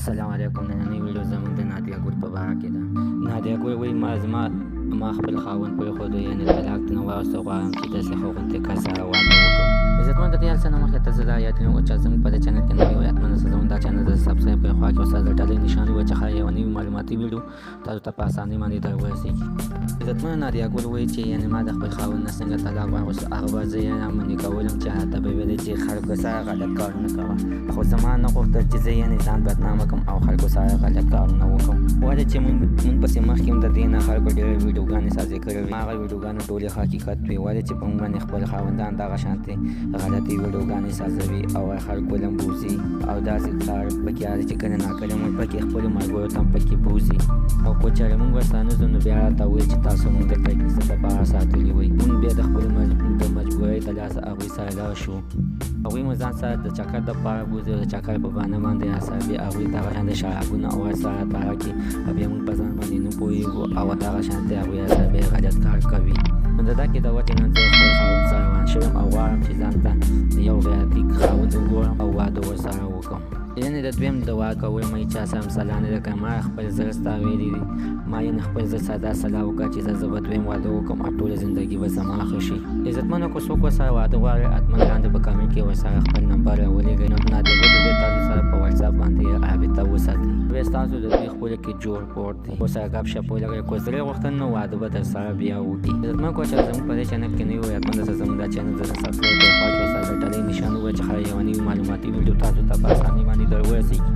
السلام علیکم. نننۍ ویډیو زموږ د نادیه ګل په باره کې ده. نادیه ګل وایي ما خپل خاوند پرېښودو، یعنې طلاق نه واخیستو، غواړم چې داسې هغوی کس سره واده وکړم. عزتمن د دې هر څه نه مخکې تاسو دا یاد کړئ چې زموږ په دې چینل کې نوي وئ، حتماً زموږ دا چینل د سبسکرایب کړئ، خوا کې ورسره د ډالۍ نښان ووهئ چې ښایي یوه نوې معلوماتي ویډیو تاسو ته په اسانۍ باندې در ورسېږي. عزتمنه نادیه ګل وایي چې یعنې ما د خپل خاوند نه څنګه طلاق واخیستو، هغه به زه یې منې کولم چې هلته به ویلې چې خلکو سره غلط کارونه کوه، خو زما نه غوښتل چې زه یعنې ځان بدنامه کړم او خلکو سره غلط کارونه وکړم. ولې چې مونږ پسې مخکې هم د دې نه خلکو ډېرې ویډیوګانې سازي کړې وې، هغه ویډیوګانې ټولې حقیقت وې. ولې چې په موږ باندې خپل خاوندان دغه شانتې غلطې ویډیوګانې سازوي او خلکو له بوځي او داسې کار پکې راځي چې کله ناکله مونږ پکې خپلو ملګرو ته هم پکې بوځي، او که چېرې مونږ ورسره نه ځو نو بیا راته وایي چې تاسو مونږ دلته څه دپاره ساتلي وئ. مونږ بیا د خپلو د مجبورۍ د لاسه هغوی سره لاړ شو، هغوی مو ځان سره د چکر دپاره بوځي او د چکر په بهانه باندې راسره بیا هغوی دغه شان د شرابونه او ورسره راته راکړي او بیا مونږ په ځان باندې نه پوهېږو او دغه شانتې هغوی راسره بیا غلط کار کوي. نو د دې د وجې نه زه خپل خاوند سره روان شوی یم او غواړم چې ځان ته یو غیرتي خاوند وګورم او واده ورسره وکړم. یعنې د دویم د واده کولو مې هېچا سره مسله نه ده کړې. ما خپل زړه ستا ویلي دي، ما یعنې خپل زړه سره دا صلاح وکړه چې زه به دویم واده وکړم او ټوله زندګي به زما ښه شي. عزتمنو که څوک ورسره واده غواړي، حتماً لاندې په کامنټ کې ورسره خپل نمبر راولېږئ. نو نادیه ګل بیا تاسو سره په وټساپ باندې رابطه وساتئ. بیا ستاسو د دوی خپلو کې جوړ پروت دی، ورسره ګپ شپ ولګئ. که زړه یې غوښتل نو واده به درسره بیا وکړي. عزتمن که چېرې زموږ په دې چینل کې نوي وئ، حتماً درته زموږ دا چینل درته سبسکرایب کړئ، خوا کې ورسره د ډالۍ نښان ووهئ چې ښایي یوه نوې معلوماتي ویډیو تاسو ته په اسانۍ باندې در ورسېږي.